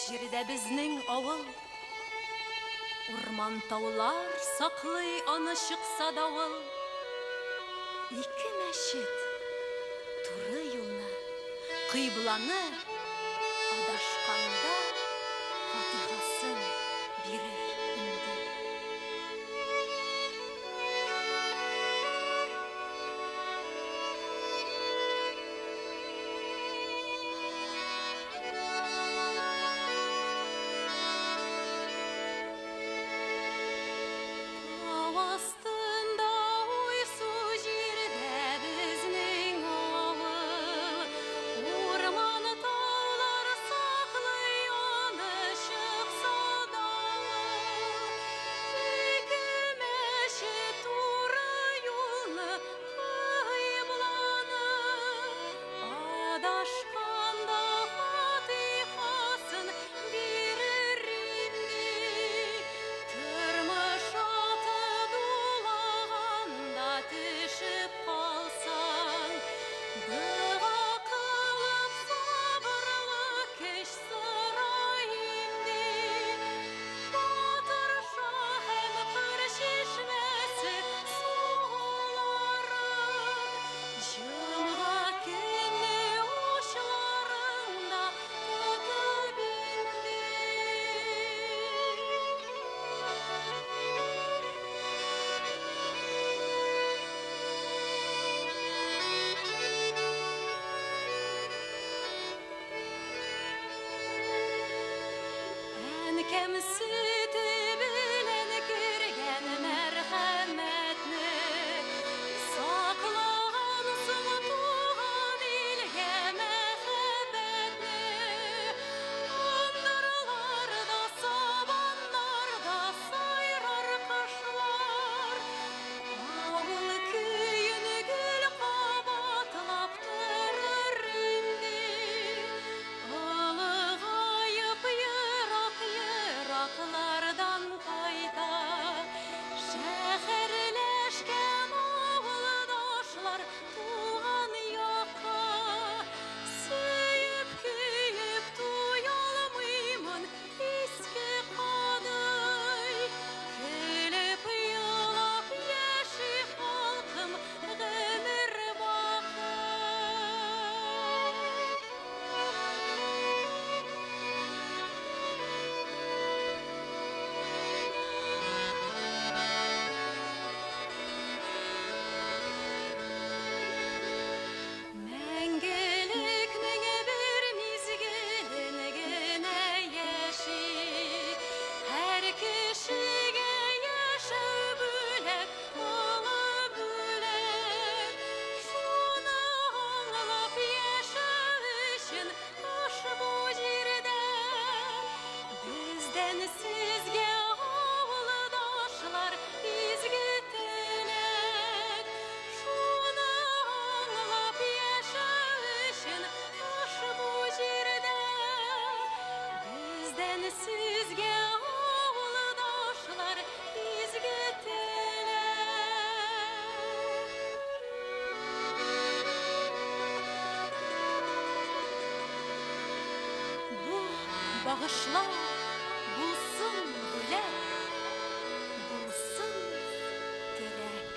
Җирдә безнең авыл, урман таулар саклый аны чыкса давыл. Ике мәчет туры юлны, кыйбланы адашканда фатихасын бирер инде. Bağışla, bulsun bülek, bulsun terek.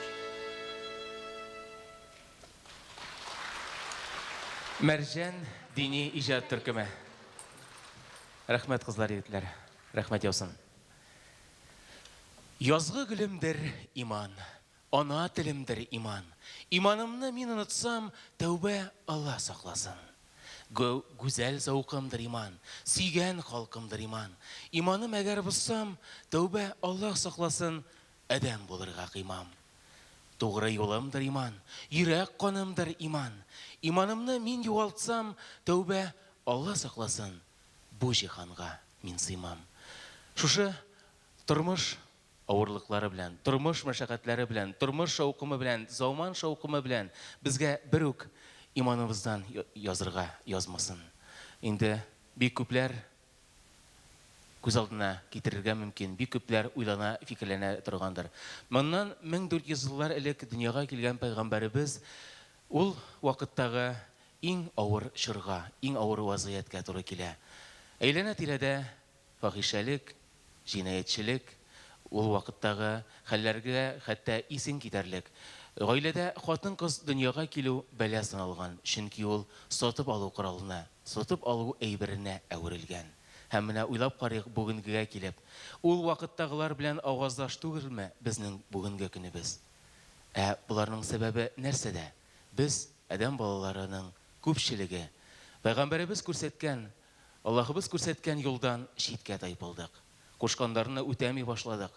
Мәрҗән дини иҗат төркеме. Рәхмәт кызлар, егетләр. Рәхмәт яусын. Язгы гөлемдер иман, ана телемдер иман. Иманымны мин онытсам, тәүбә Алла сакласын. Güzel зауқымдыр иман, сөйгән халкымдыр иман. Иманым әгәр бұзсам, тәүбә Аллах сакласын, әдәм булырга кыймам. Тугры юлымдыр иман, йөрәк канымдыр иман. Иманымны мин югалтсам, тәүбә Алла сакласын, бу җиһанга мин сыймам. Шушы тормыш авырлыклары белән, тормыш мәшәкатьләре белән, тормыш шаукымы белән, заман шаукымы белән безгә бер үк иманыбыздан язырга язмасын. Инде бик күпләр күз алдына китерергә мөмкин, бик күпләр уйлана, фикерләнә торгандыр. Моннан 1400 еллар элек дөньяга килгән пайгамбарыбыз ул вакыттагы иң авыр чорга, иң авыр вазгыятькә туры килә. Әйләнә тирәдә фахишәлек, җинаятьчелек, ул вакыттагы хәлләргә хәтта исен китәрлек. Гаиләдә хатын-кыз дөньяга килү бәла саналган, чөнки ул сатып алу коралына, сатып алу әйберенә әверелгән. Һәм менә уйлап карыйк бүгенгегә килеп, ул вакыттагылар белән аваздаш түгелме безнең бүгенге көнебез? Буларның сәбәбе нәрсәдә? Без адәм балаларының күпчелеге Пәйгамбәребез күрсәткән, Аллаһыбыз күрсәткән юлдан читкә тайпылдык. Кушканнарны үтәми башладык.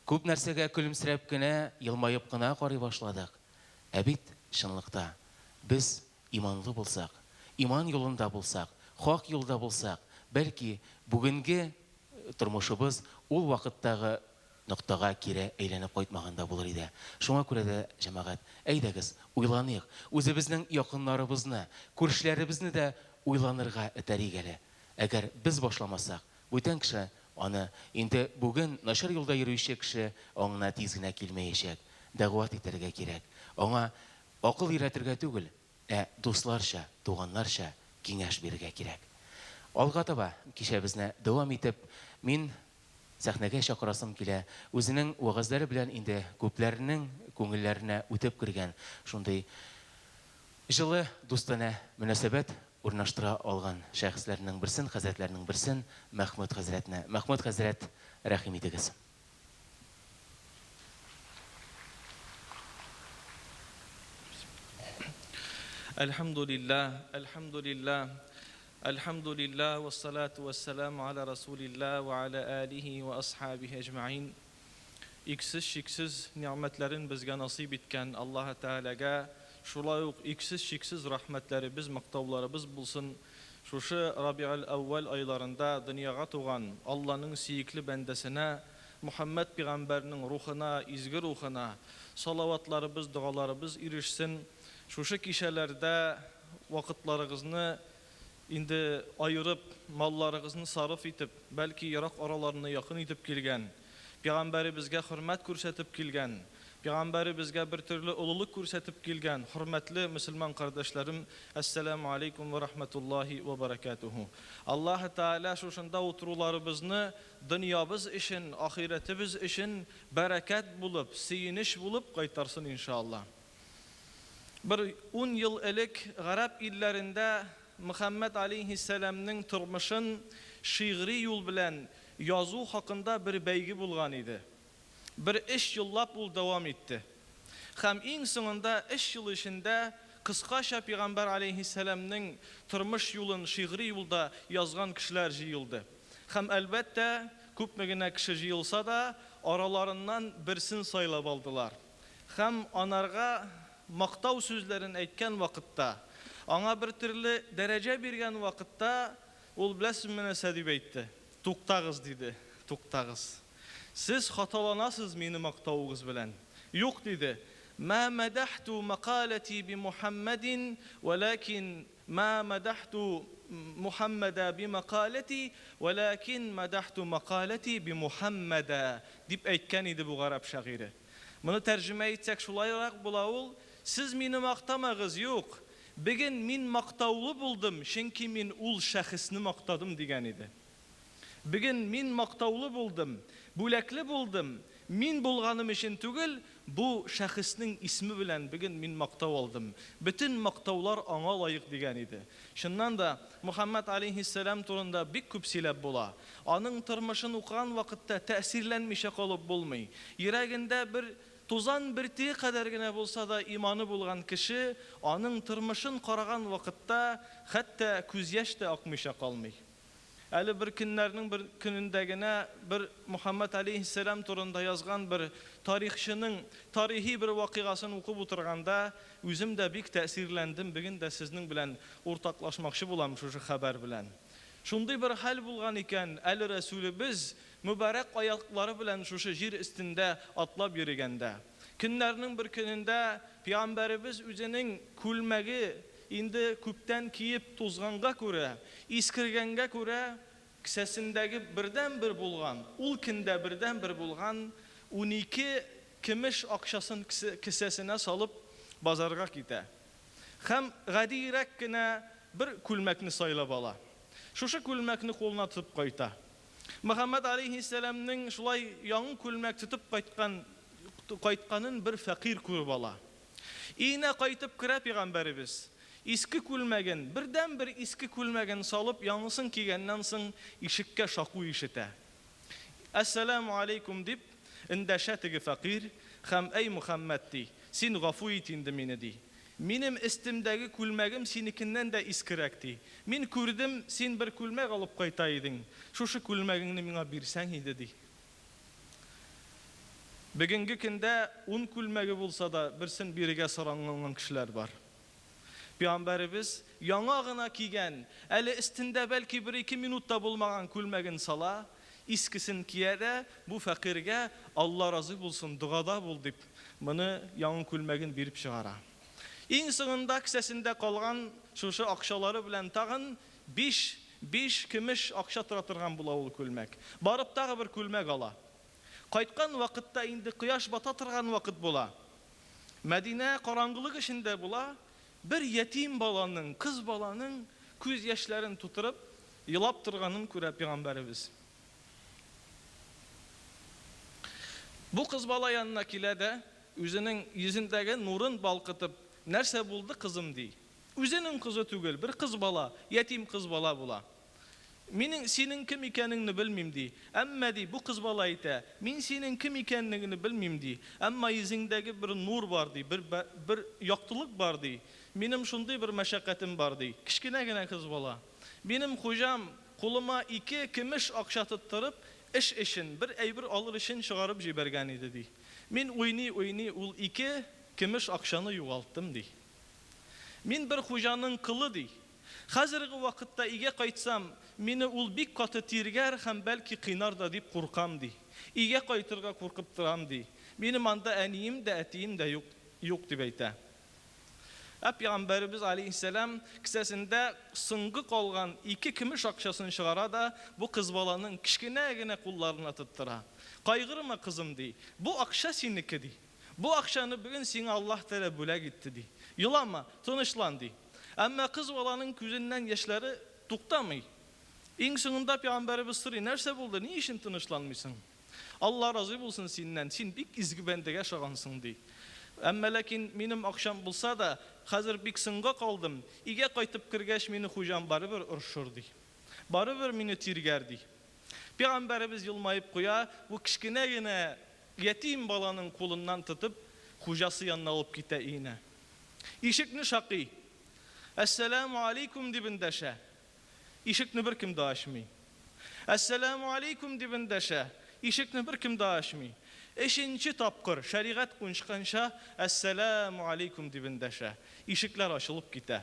Күп нәрсәгә көлемсерәп кенә, елмаеп кына карый башладык. Бит чынлыкта без иманлы булсак, иман юлында булсак, хак юлда булсак, бәлки бүгенге тормышыбыз ул вакыттагы ноктага кире әйләнеп кайтмаганда булыр иде. Шуңа күрә дә, җәмәгать, әйдәгез, уйланыйк. Үзебезнең якыннарыбызны, күршләребезне дә уйланырга этәрик әле. Әгәр без башламасак, бүтән кеше аны инде бүген начар юлда йөрүче кеше аңына тиз генә килмәячәк. Дәгъват итәргә кирәк. Аңа акыл өйрәтергә түгел, дусларча, туганнарча киңәш бирергә кирәк. Алга таба кичәбезне дәвам итеп, мин сәхнәгә чакырасым килә. Үзенең вагызлары белән инде күпләрнең күңелләренә үтеп кергән шундый җылы дустана мөнәсәбәт урнаштыра алган шәхесләрнең берсен, хәзрәтләрнең берсен, Мәхмүд хәзрәтне. Мәхмүд хәзрәт, рәхим итегез. Elhamdülillah, elhamdülillah, elhamdülillah ve salatu ve selamu ala Resulillah ve ala alihi ve ashabihi ecma'in. İksiz şiksiz nimetlerin bizge nasip etken Allah Teala'ga şulay uq iksiz şiksiz rahmetleri biz maktavlarımız bulsun. Şuşu Rabi'ül Evvel aylarında dünyaya tuğan Allah'ın siyikli bendesine Muhammed Peygamberinin ruhuna, izgi ruhuna salavatlarımız, dualarımız irişsin. Şuşu kişilerde vakitlarınızı indi ayırıp, mallarınızı sarf etip, belki Irak aralarına yakın edip kilgen, Peygamberi bizge hürmet kursetip kilgen, Peygamberi bizge bir türlü ululuk kursetip kilgen, hürmetli Müslüman kardeşlerim, Esselamu Aleyküm ve Rahmetullahi ve Berekatuhu. Allah Teala şuşunda oturularımızı dünyamız için, ahiretimiz için bereket bulup, siyiniş bulup kaytarsın inşallah. Bir 10 yıl elek Arap illerinde Muhammed Aleyhisselam'ın turmuşun şiiri yol bilen yazı hakkında bir belgi bulgan idi. Bir iş yıllap bul devam etti. Hem en sonunda iş yıl içinde kıskaça Peygamber Aleyhisselam'ın turmuş yolun şiiri yolda yazgan kişiler jıyıldı. Hem elbette köpmegine kişi jıyılsa da aralarından birsin saylab aldılar. Hem anarga maqtav sözlerin aytgan vaqtda, ana bir türlü derece bergen vaqtda ol bilasizmi нәрсә дип әйтте? Туктагыз диде, туктагыз. Siz hatalanasız meni maqtavıгыз белән. Юк диде. Ma madahtu maqalati bi Muhammedin walakin ma madahtu Muhammeda bi maqalati walakin madahtu maqalati bi Muhammeda diп әйткән иде бу гарәп шагыйре. Моны тәрҗемә итсәк шулайрак була ул. Siz meni maqtamagız, yok. Bugün min maqtavlı buldum, çünkü min ul şəxsini maqtadım degen idi. Bugün min maqtavlı buldum, büləkli buldum. Min bulğanım için tügül, bu şəxsinin ismi bilen bugün min maqtav aldım. Bütün maqtavlar ana layık degen idi. Şundan da Muhammed Aleyhisselam turunda bir küp silep bula. Anın tırmışını okuyan vakitte təsirlənmişə kalıp bulmay. Yüreğinde bir tuzan bir tiğ kadar gene bulsa da imanı bulgan kişi, anın tırmışın karagan vakitte hatta küz yaş da akmışa kalmay. Ali bir günlerinin bir günündegine bir Muhammed Aleyhisselam turunda yazgan bir tarihçinin tarihi bir vakıgasını okup oturganda özüm de bik tesirlendim. Bugün de sizin bilen ortaklaşmakçı bulam şu haber bilen. Şunday bir hal bulgan iken Ali Resulübüz mübarek ayakları bilen şu jir üstünde atlap yürügende. Günlerinin bir gününde Peygamberimiz özünün külmegi indi küpten kiyip tozganga göre, iskirgenge göre kisesindeki birden bir bulgan, ulkinde birden bir bulgan 12 kimiş akşasın kisesine salıp bazarga gide. Hem gadirek gine bir külmekni saylab ala. Şuşa күлмәкне қолына тотып кайта. Мөхәммәд алейхиссәламның шулай яңа күлмәк тотып кайтканын бер фәкыйрь күреп ала. Өенә кайтып керә пәйгамбәребез. Иске күлмәген, бердән-бер иске күлмәген салып, яңасын кигәннән соң ишеккә шаку ишетә. Ассаламу алейкум дип эндәшә теге фәкыйрь һәм әй Мөхәммәд ди, син гафу ит инде мине ди. Минем истемдәге күлмәгем синекеннән дә искерәк ди. Мин күрдем, син бер күлмәк алып кайта идең. Шушы күлмәгеңне миңа бирсәң иде ди. Бүгенге көндә 10 күлмәге булса да берсен бирегә соранган кешеләр бар. Пәйгамбәребез яңа гына кигән, әле истендә бәлки 1-2 минутта булмаган күлмәген сала, искесен киярә, бу фәкыйргә Алла разы булсын, дугада бул дип, моны яңа күлмәген биреп чыгара. Иң соңында кесәсендә калган шушы акчалары белән тагын 5 көмеш акча тора торган була ул күлмәк. Барып тагы бер күлмәк ала. Кайткан вакытта инде кояш бата торган вакыт була. Мәдинә караңгылык эчендә була. Bir yetim баланың, кыз баланың күз яшьләрен тутырып, елап торганын күрә Пәйгамбәребез. Бу кыз бала янына килә дә, үзенең йөзендәге нурын балкытып, нәрсә булды кызым ди. Үзенең кызы түгел, бер кыз бала, ятим кыз бала була. Минең синең кем икәнеңне белмим ди. Әмма ди, бу кыз бала әйтә, мин синең кем икәнлегеңне белмим ди. Әмма йөзеңдәге бер нур бар ди, бер яктылык бар ди. Минем шундый бер мәшәкатем бар ди. Кичкенә генә кыз бала. Минем хуҗам кулыма 2 көмеш акча тоттырып, эш өчен, бер әйбер алыр өчен чыгарып җибәргән иде ди. Мин уйный ул 2 көмеш акчаны югалттым ди. Мин бер хуҗаның кылы ди. Хәзерге вакытта игә кайтсам, мине ул бик каты тиргәр һәм бәлки кыйнар да дип куркам ди. Игә кайтырга куркып торам ди. Минем анда әнием дә, әтием дә юк дип әйтә. Пәйгамбәребез алейхиссалам кесәсендә соңгы калган 2 көмеш акчасын чыгара да, бу кыз баланың кичкенә генә кулларына тоттыра. Кайгырма кызым ди. Бу акча синеке ди. Бу акчаны бүген сиңа Аллаһ Тәгалә бүләк итте ди. Елама, тынычлан ди. Әмма кыз баланың күзеннән яшьләре туктамый. Иң соңында Пәйгамбәребез сорый: "Нәрсә булды? Ни өчен тынычланмыйсың? Алла разый булсын синнән. Син бик изге бәндәгә шагансың" ди. Әмма ләкин минем акчам булса да, хәзер бик соңга калдым. Игә кайтып кергәч, мине хуҗам барыбер уршыр ди. Барыбер мине тиргәр ди. Пәйгамбәребез елмаеп куя, бу кичкенә генә ятим баланың кулыннан тотып, хуҗасы янына алып китә өенә. Ишекне шакый. Ассаламу алейкум дип эндәшә. Ишекне беркем дә ачмый. Ассаламу алейкум дип эндәшә. Ишекне беркем дә ачмый. 3нче тапкыр шәригать кунчканча ассаламу алейкум дип эндәшә. Ишекләр ачылып китә.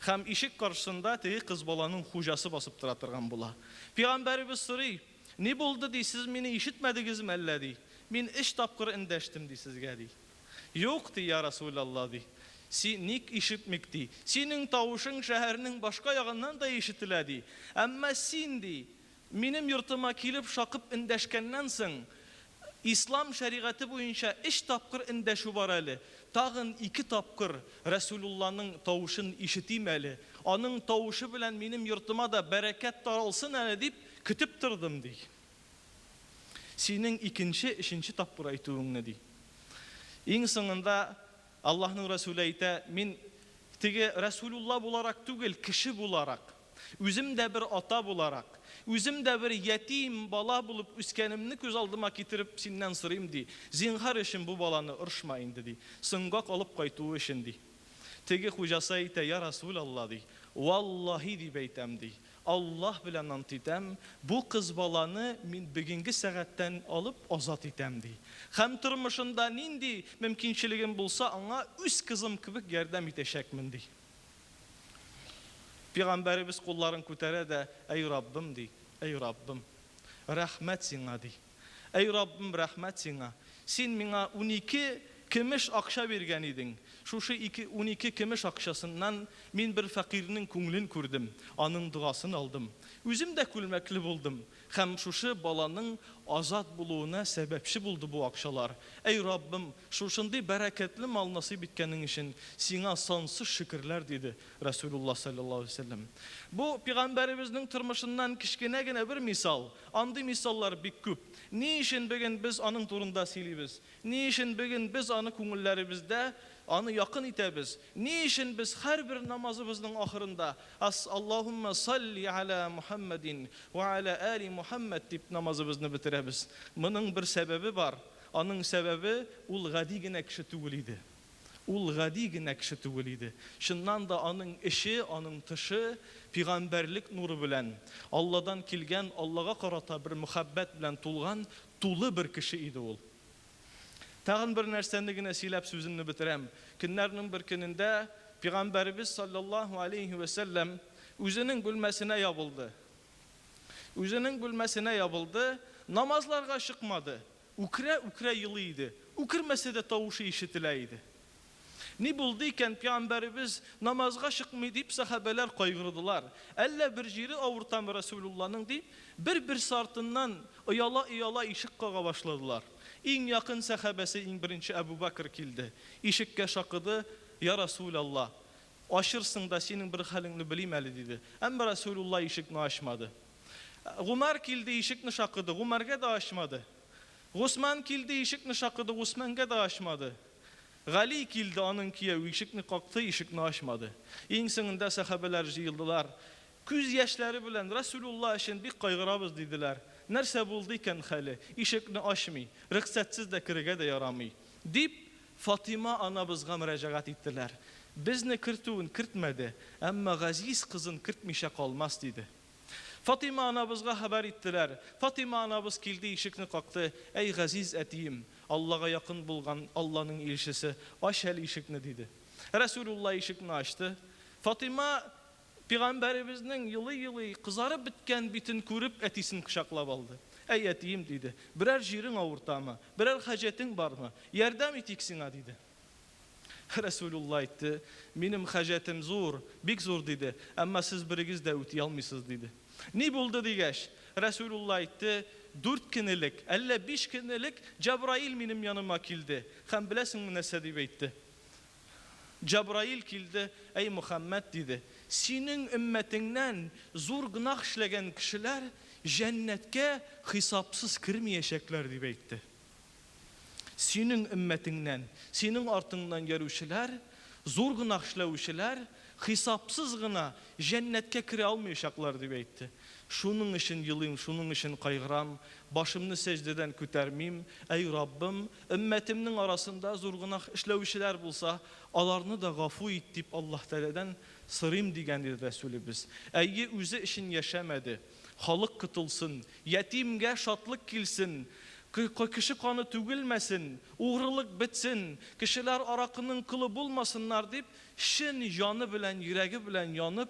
Һәм ишек каршысында теге кыз баланың хуҗасы басып тора торган була. Пәйгамбәребез сорый: "Ни булды ди, сез мине ишетмәдегезме әллә ди? Мин 3 тапкыр эндәштем ди сезгә ди." "Юк ди, я Расулаллах ди. Син ник ишетмик ди? Синең тавышың шәһәрнең башка ягыннан да ишетелә ди. Әмма син ди, минем йортыма килеп шакып эндәшкәннән соң, ислам шәригате буенча 3 тапкыр эндәшү бар әле. Тагын 2 тапкыр Расулулланың тавышын ишетим әле. Аның тавышы белән минем йортыма да бәрәкәт таралсын әле дип көтеп тордым ди. Синең 2нче, 3нче тапкыр әйтүеңне ди." Иң соңында Аллаһның Расулы әйтә: "Мин теге Расулулла буларак түгел, кеше буларак, үзем дә бер ата буларак, үзем дә бер ятим бала булып үскәнемне күз алдыма китереп синнән сорыйм ди. Зинһар өчен бу баланы уршма инде ди. Соңга калып кайтуы өчен ди." Теге хуҗасы әйтә: "Я Расулалла ди, валлаһи дип әйтәм ди. Аллаһ белән ант итәм, бу кыз баланы мин бүгенге сәгатьтән алып азат итәм ди. Һәм тормышында нинди мөмкинчелегем булса, аңа үз кызым кебек ярдәм итәчәкмен ди." Пәйгамбәребез кулларын күтәрә дә: "Эй Раббым ди, эй Раббым, рәхмәт сиңа ди. Эй Раббым, рәхмәт сиңа. Син миңа 12 Kimmiş akşa bergen idin. Şuşu 12 kimmiş akşasından min bir fakirinin көңлен күрдім. Anın duasını aldım. Üzüm de külmekli buldum. Hem şuşu balanın azat buluğuna sebepçi buldu bu akşalar. Ey Rabbim, şuşunday bereketli mal nasip etkenin için sana sonsuz şükürler dedi Resulullah sallallahu aleyhi ve sellem. Bu peygamberimizin tırmışından kişkine gene bir misal. Andı misallar bir küp. Ne için bugün biz anın turunda silibiz? Ne için bugün biz anı köngüllerimizde anı yakın itemiz? Ne için biz her bir namazımızın ahırında Allahümme salli ala Muhammedin ve ala ali Muhammed deyip namazımızı bitiremiz? Bunun bir sebebi var. Anın sebebi ul gadigine kişi tügüliydi. Ul gadigine kişi tügüliydi. Şundan da anın işi, anın tışı peygamberlik nuru bilen, Allah'dan kilgen, Allah'a karata bir muhabbet bilen tulgan, tulu bir kişi idi ol. Tağın bir nersenligine silap sözünü bitirem. Günlerinin bir gününde Peygamberimiz sallallahu aleyhi ve sellem üzünün gülmesine yapıldı. Üzünün gülmesine yapıldı. Namazlarga çıkmadı. Ukre yılıydı. Ukirmese de tavuşu işitileydi. Ne bulduyken Peygamberimiz namazga çıkmayı deyip sahabeler kaygırdılar. Elle bir jiri avurtam Resulullah'ın deyip bir sartından ıyala işik kağa başladılar. En yakın sahabesi en birinci Ebu Bakır kildi. İşikke şakıdı. Ya Resulallah, aşırsın da senin bir halini bileyim eli dedi. Ama Resulullah işikni açmadı. Umar kildi işikni şakıdı. Umar'a da açmadı. Osman kildi işikni şakıdı. Osman'a da açmadı. Gali kildi anınkiye işikni kalktı, işikni açmadı. En sonunda sahabeler jıyıldılar. Küz yaşları bilen Resulullah için bir kaygırabız dediler. Nerse bulduyken hali, işikni açmay, rıksatsız da kirge de yaramay. Deyip Fatima anabızga müracaat ettiler. Bizni kırtuğun kırtmedi, ama gaziz kızın kırtmışa kalmaz dedi. Fatima anabızga haber ettiler. Fatima anabız kildi işikni kalktı. Ey gaziz etiyim, Allah'a yakın bulgan Allah'ın ilişkisi, aç el işikni dedi. Resulullah işikni açtı. Fatima Peygamberimizin yılı kızarıp bitken bitin körüp etisini kuşaklap aldı. Ey etiyim dedi. Birer jirin avurta mı? Birer hacetin var mı? Yerdem etiksin ha dedi. Resulullah etti. Benim hacetim zor, bik zor dedi. Ama siz birigiz de ötüy almışsınız dedi. Ne buldu digeş? Resulullah etti. 4 kinilik, 55 kinilik Cebrail benim yanıma kildi. Hem bilesin mi nesedi beytti. Cebrail kildi. Ey Muhammed dedi. Senin ümmetinden zor günah işlegen kişiler cennetke hesapsız kirmeyecekler diye beytti. Senin ümmetinden, senin artığından gelişler, zor günah işlevişler hesapsız gına cennetke kire almayacaklar diye beytti. Şunun için yılıyım, şunun için kaygıram, başımını secdeden kütermeyim. Ey Rabbim, ümmetimnin arasında zor günah işlevişler bulsa, alarını da gafu et deyip Allah Teala'dan sırayım diyendir Resulümüz. Ey üzü için yaşamadı. Halık kıtılsın, yetimge şatlık kilsin, kişi kanı tügülmesin, uğrılık bitsin, kişiler arakının kılı bulmasınlar deyip, şin yanı bilen, yüreği bilen yanıp,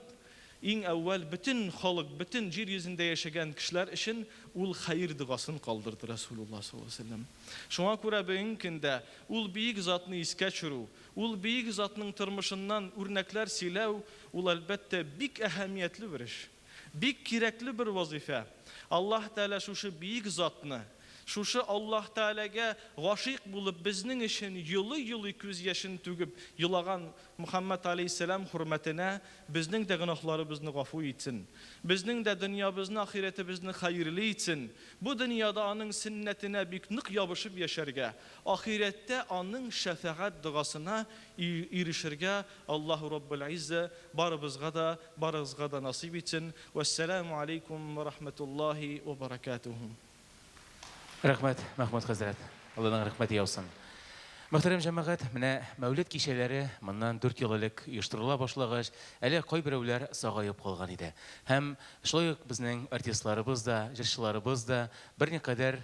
en evvel bütün halık, bütün yeryüzünde yaşayan kişiler için ul hayır duasını kaldırdı Resulullah sallallahu aleyhi ve sellem. Şuna göre bugünkünde ul büyük zatını iske çürü, ul büyük zatının tırmışından örnekler silev, ul elbette bik ehemmiyetli bir iş. Bik gerekli bir vazife. Allah Teala şu büyük zatını, şu Allah Teala'ya gaşık bulup bizning için yılı göz yaşını tügüp yılagan Muhammed Aleyhisselam hürmetine bizning de günahlarımızı gafu etsin. Bizning de dünyamızın ahiretimizni hayırlı etsin. Bu dünyada anın sünnetine büknük yapışıp yaşarga, ahirette anın şefaat duasına erişirge Allahu Rabbul İzze barımızga da nasip etsin. Vesselamu aleykum ve rahmetullahi ve berekatuhu. Рәхмәт, Мәхмүд хәзрәт. Алланың рәхмәте яусын. Мөхтәрәм җәмәгать, менә Мәүлид кичәләре моннан 4 ел элек оештырыла башлагач, әле кайберәүләр сагаеп калган иде. Һәм шулай ук безнең артистларыбыз да, җырчыларыбыз да берникадәр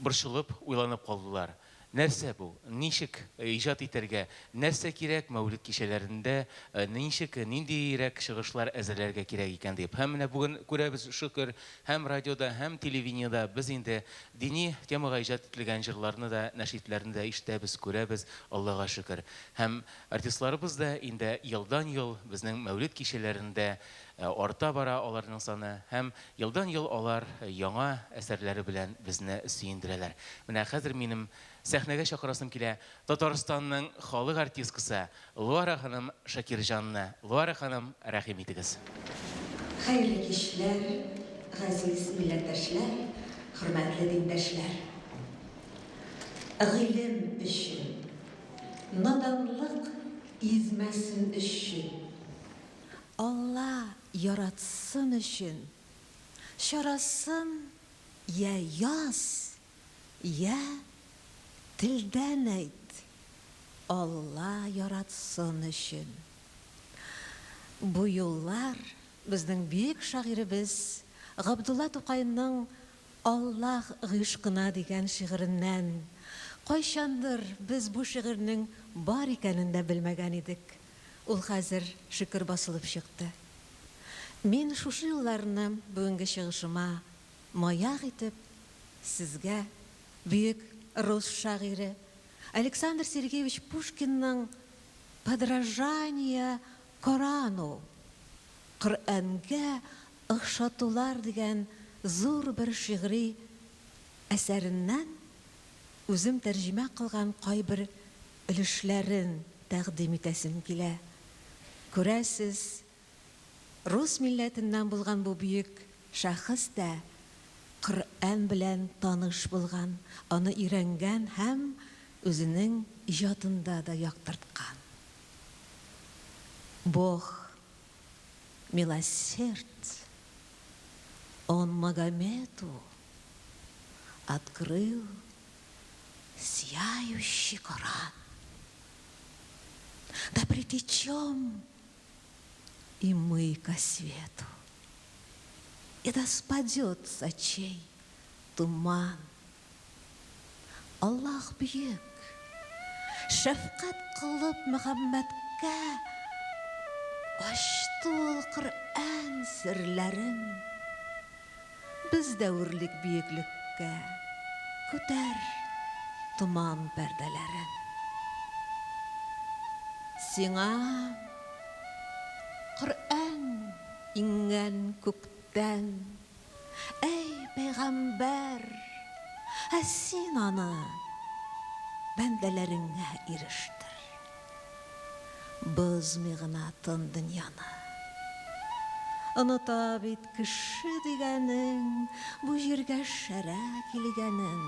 борчылып, уйланып калдылар. Нәрсә бу? Ничек иҗат итәргә? Нәрсә кирәк мәүлид кичәләрендә? Ничек, ниндирәк чыгышлар әзерләргә кирәк икән дип. Һәм менә бүген күрәбез, шөкер, һәм радиода, һәм телевидениеда без инде дини темага иҗат ителгән җырларны да, нәшидләрне дә ишетәбез, күрәбез, Аллага шөкер. Һәм артистларыбыз да инде елдан-ел безнең мәүлид кичәләрендә арта бара аларның саны, һәм елдан-ел алар яңа әсәрләре белән безне сөендерәләр. Менә хәзер минем сәхнәгә чакырасым килә Татарстанның халык артисткасы Луара ханым Шакирҗанны. Луара ханым, рәхим итегез. Хәерле кичләр, газиз милләттәшләр, хөрмәтле диндәшләр. Гыйлем өчен, наданлык измәсен өчен, Алла яратсын өчен, шарасын я яз, я тілдән әйт, Алла яратсын өчен. Бу юллар безнең бик шагыйребез Габдулла Тукайның Аллах гыйшкына дигән шигыреннән кайчандыр без бу шигырьнең бар икәнен дә белмәгән идек. Ул хәзер шөкер басылып чыкты. Мин шушы юлларны бүгенге чыгышыма маяк итеп сезгә бөек рус шагыйре Александр Сергеевич Пушкинның «Подражание Корану» Коръәнгә охшатулар дигән зур бер шигъри әсәреннән үзем тәрҗемә кылган кайбер өлешләрен тәкъдим итәсем килә. Күрәсез, рус милләтеннән булган бу бөек шәхес дә Коръән белән таныш булган, аны өйрәнгән һәм үзенең иҗатында да яктырткан. Бог милосерд, Он Магомету открыл сияющий Коран. Да притечем и мы ко свету, и да спадет с очей туман. Аллах бөек, шәфкать кылып Мөхәммәдкә ачты ул Коръән серләрен. Без дәверлек биеклеккә күтәр туман пәрдәләрен. Сиңа Коръән иңгән күктән, әй пәйгамбәр, син аны бәндәләреңә ирештер. Бозмый гына тын дөньяны. Оныта бит кеше дигәнең бу җиргә шәрә килгәнен.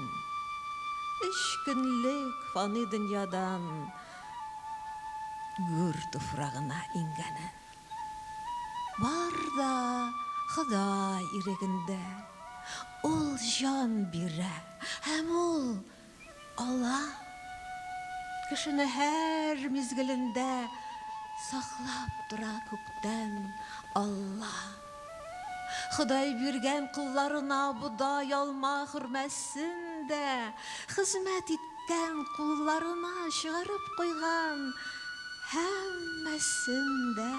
3 көнлек фани дөньядан гүр туфрагына иңгәнен. Бар да Ходай ирегендә ул җан бирә, һәм ул ала кешене һәр мизгелендә саклап тора күктән Алла. Ходай биргән кулларына будай алма хөрмәсен дә, хезмәт иткән кулларына чыгарып куйган һәммәсен дә.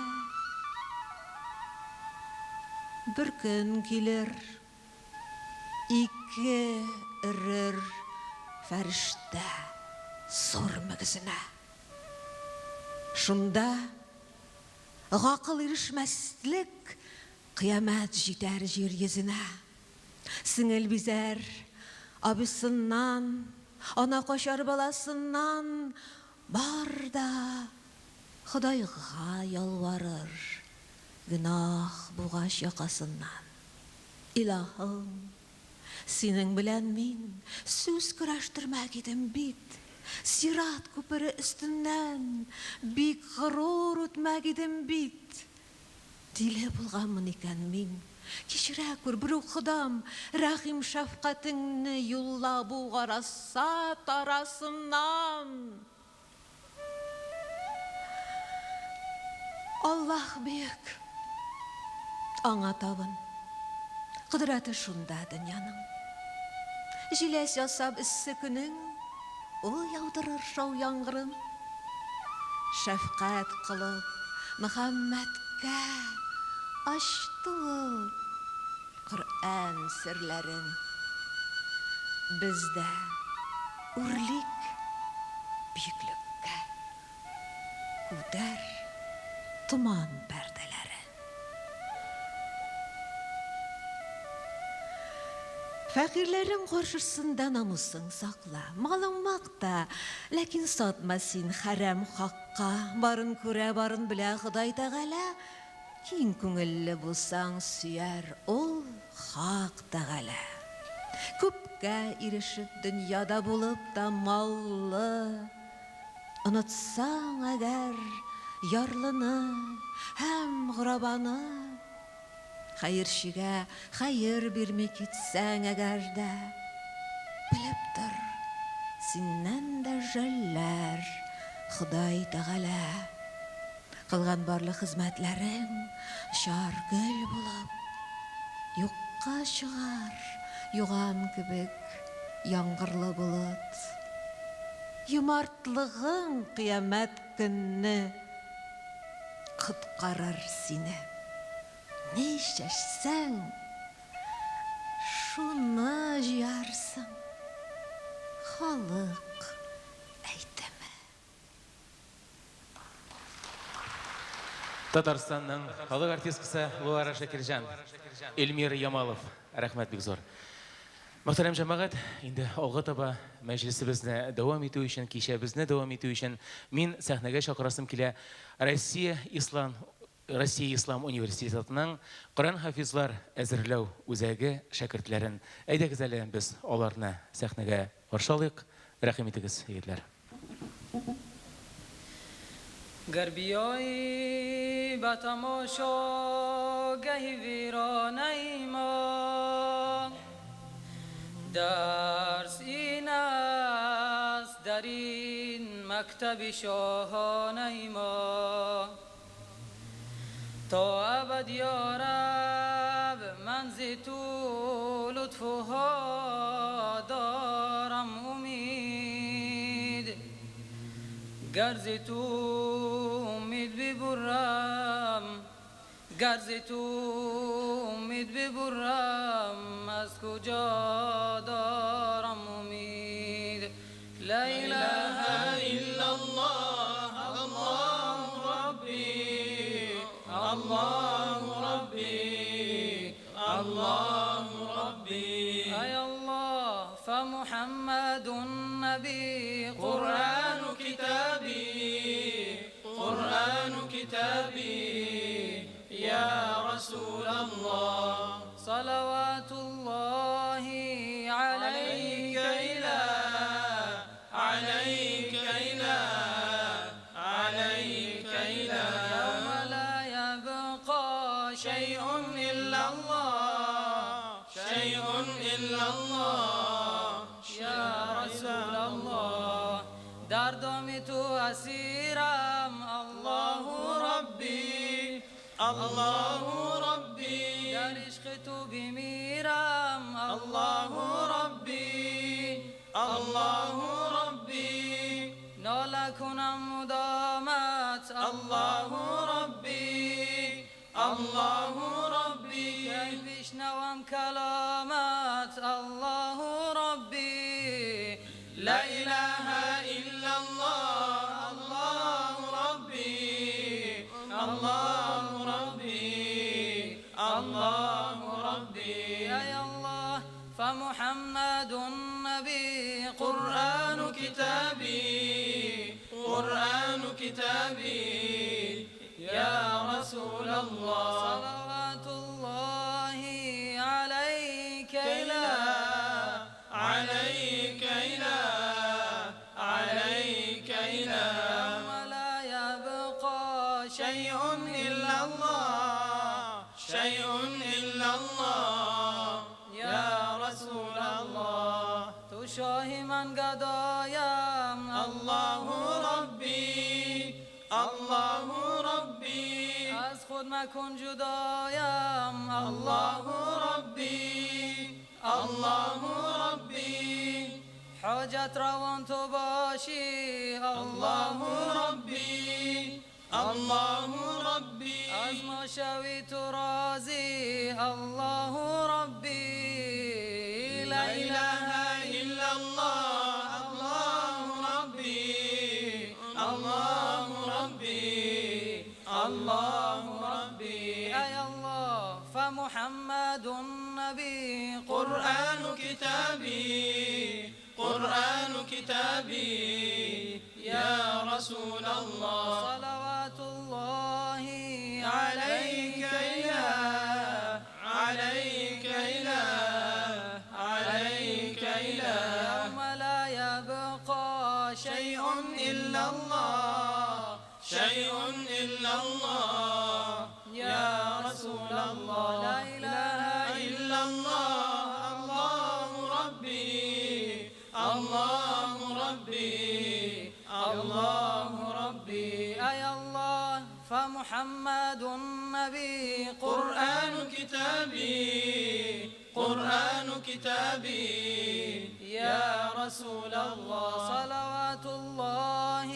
Бер көн килер, 2 эрер фәрештә зур мөгезенә. Шунда гакыл ирешмәслек кыямәт җитәр җир йөзенә. Сеңел бизәр абысыннан, ана качар баласыннан, бар да Ходайга ялварыр гөнаһ бугач якасыннан. Илаһым, синең белән мин сүз көрәштермәк идем бит. Сират күпере өстеннән бик горур үтмәк идем бит. Диле булганмын икән мин. Кичерә күр бер Ходам, рәхим шәфкатеңне юлла бу гараса тарасыннан. Аллах бөек, аңа табын. Кудраты шунда дөньяның. Җиләс ясап эссе көнең, ул яудырыр шау яңгырын. Шәфкать кылып, Мөхәммәткә ачты ул Коръән серләрен. Бездә үрлик биклеккә күтәр туман пәрдәләре. Фәкыйрьләрнең каршысында намусын сакла, малың макта, ләкин сатма син хәрәм хакка. Барын күрә, барын белә Ходай Тәгалә. Киң күңелле булсаң сөяр ул Хак Тәгалә. Күпкә ирешеп дөньяда булып да маллы, онытсаң әгәр ярлыны һәм гырабаны, хәерчегә хәер бирми китсәң әгәр дә, белеп тор, синнән дә жәлләр Ходай Тәгалә. Кылган барлык хезмәтләрең шар гөл булып юкка чыгар, юган кебек яңгырлы булат. Юмартлыгың кыямәт көнне коткарыр сине. Ни чәчсәң, шуны җыярсың. Халык әйтеме. Татарстанның халык артисткасы Луара Шакирҗан, Эльмир Ямалов. Рәхмәт бик зур. Мөхтәрәм җәмәгать, инде алга таба мәҗлесебезне дәвам итү өчен, кичәбезне дәвам итү өчен мин сәхнәгә чакырасым килә Россия Ислам университетының Коръән хафизлар әзерләү үзәге шәкертләрен. Әйдәгез әле без аларны сәхнәгә каршы алыйк. Рәхим итегез, егетләр. گربیایی با تماشا گهی ویرانه ما درس این است در این مکتب شاهانه ما تا ابد یا رب من ز تو لطفها دارم امید گرز تو امید ببرم گرز تو امید ببرم از کجا دارم امید لا اله الا الله الله ربی الله ربی الله ربی ای الله فمحمد النبی قرآن كتابي يا رسول الله صلوات الله عليك إله يوم لا يبقى شيء إلا الله يا رسول الله در دام تو اسیرم الله ربی در عشق تو بمیرم الله ربی ناله کنم مدامت الله ربی کی بشنوم کلامت الله ربی لا اله الا الله الله ربي يا الله فمحمد النبي قرآن كتابي يا رسول الله صلوات الله عليك إله يوم لا يبقى شيء إلا الله يا رسول الله تو شاه من گدایم الله ربی از خود مکن جدایم الله ربی حاجت روان تو باشی الله ربی الله ربي از ما شوی تو راضی الله ربی لا اله إلا الله الله ربي الله ربي الله ربي ای الله فمحمد النبي قرآن كتابي قرآن كتابي يا رسول الله صلوات الله عليك إله عليك إله عليك إله يوم لا يبقى شيء إلا الله شيء إلا الله يا رسول الله لا إله إلا الله الله ربي الله ربي الله ربي أي الله فمحمد النبي قرآن كتابي قرآن كتابي يا رسول الله صلوات الله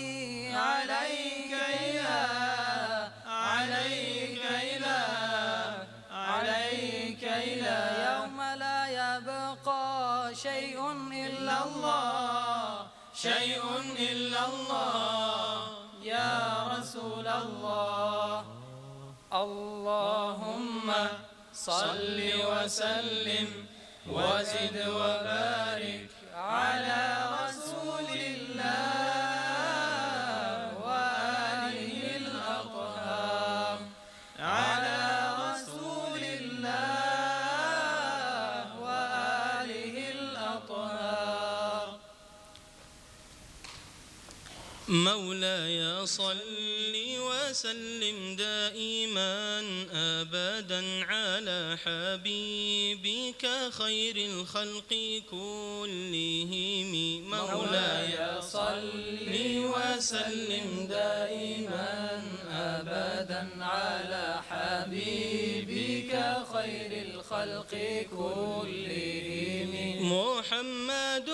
عليك إله عليك إله عليك إله يوم لا يبقى شيء إلا الله شيء إلا الله يا رسول الله اللهم صل وسلم وزد وبارك على رسول الله وآله الأطهار على رسول الله وآله الأطهار مولاي صل وسلم دائما أبدا على حبيبك خير الخلق كلهم مولاي صل وسلم دائما أبدا على حبيبك خير الخلق كلهم محمد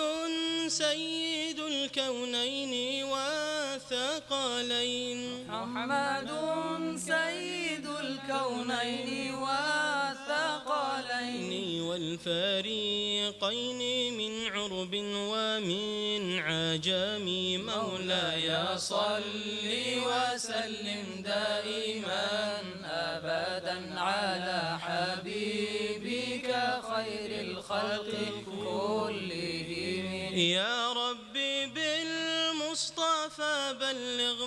سيد الكونين والثقلين محمد سيد الكونين والثقلين والفريقين من عرب ومن عجم مولاي صل وسلم دائما أبدا على حبيبك خير الخلق كلهم يا ربي بالمصطفى بلغ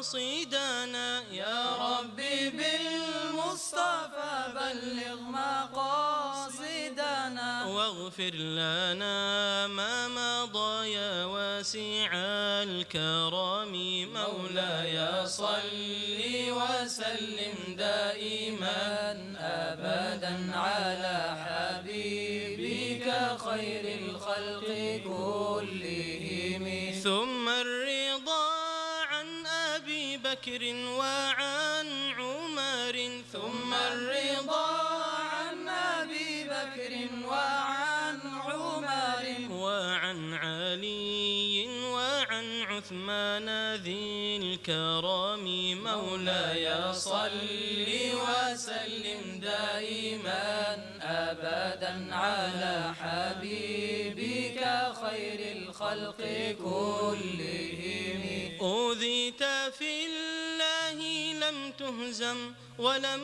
مقاصدنا يا ربي بالمصطفى بلغ مقاصدنا واغفر لنا ما مضى يا واسع الكرم مولاي صل وسلم دائما أبدا على حبيبك خير الخلق كلهم ثم الرضا عن أبي بكر وعن عمر ثم الرضا عن أبي بكر وعن عمر وعن علي وعن عثمان ذي الكرم مولاي صل وسلم دائما أبدا على حبيبك خير الخلق كلهم أوذيت في الله لم تهزم ولم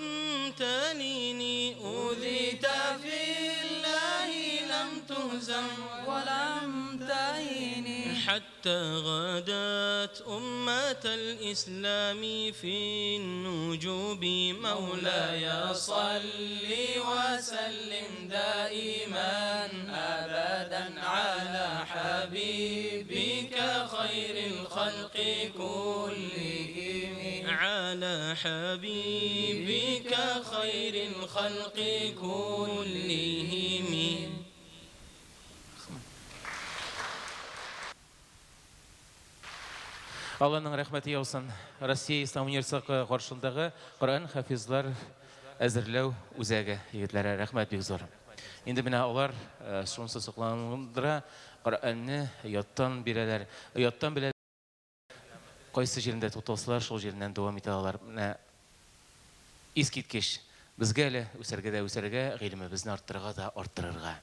تليني أوذيت في الله لم تهزم ولم تهيني حتى غدت أمة الإسلام في النجوب مولاي صل وسلم دائما أبدا على حبيبك خير الخلق كلهم على حبيبك خير الخلق كلهم Алланың рәхмәте яусын. Россия Ислам университеты каршылыгындагы Коръән хафизлар әзерләү үзәге егетләре рәхмәт бик зур. Инде менә алар шунсы сокландыра, Коръәнне яттан бирәләр. Яттан белә кайсы җирендә туталсалар, шул җиреннән дәвам итә алар. Менә искиткеч безгә әле үсәргә дә үсәргә, гыйлемебезне арттырырга да арттырырга.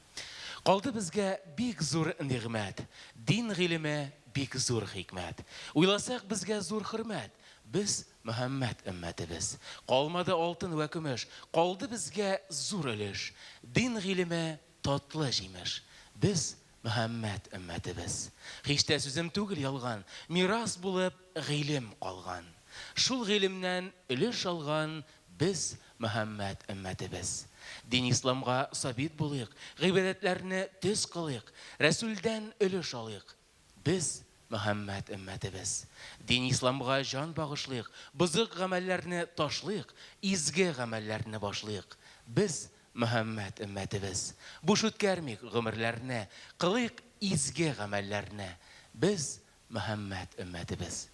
Калды безгә бик зур нигъмәт. Дин гыйлеме бик зур хикмәт. Уйласак безгә зур хөрмәт. Без Мөхәммәд өммәтебез. Калмады алтын вә көмеш. Калды безгә зур өлеш. Дин гыйлеме татлы җимеш. Без Мөхәммәд өммәтебез. Һич тә сүзем түгел ялган. Мирас булып гыйлем калган. Шул гыйлемнән өлеш алган без Мөхәммәд өммәтебез. Дин исламга сабит булыйк, гыйбадәтләрне төз кылыйк, Рәсүлдән өлеш алыйк. Без Мөхәммәд өммәтебез. Дин исламга җан багышлыйк, бузык гамәлләрне ташлыйк, изге гамәлләрне башлыйк. Без Мөхәммәд өммәтебез. Буш үткәрмик гомерләрне, кылыйк изге гамәлләрне. Без Мөхәммәд өммәтебез.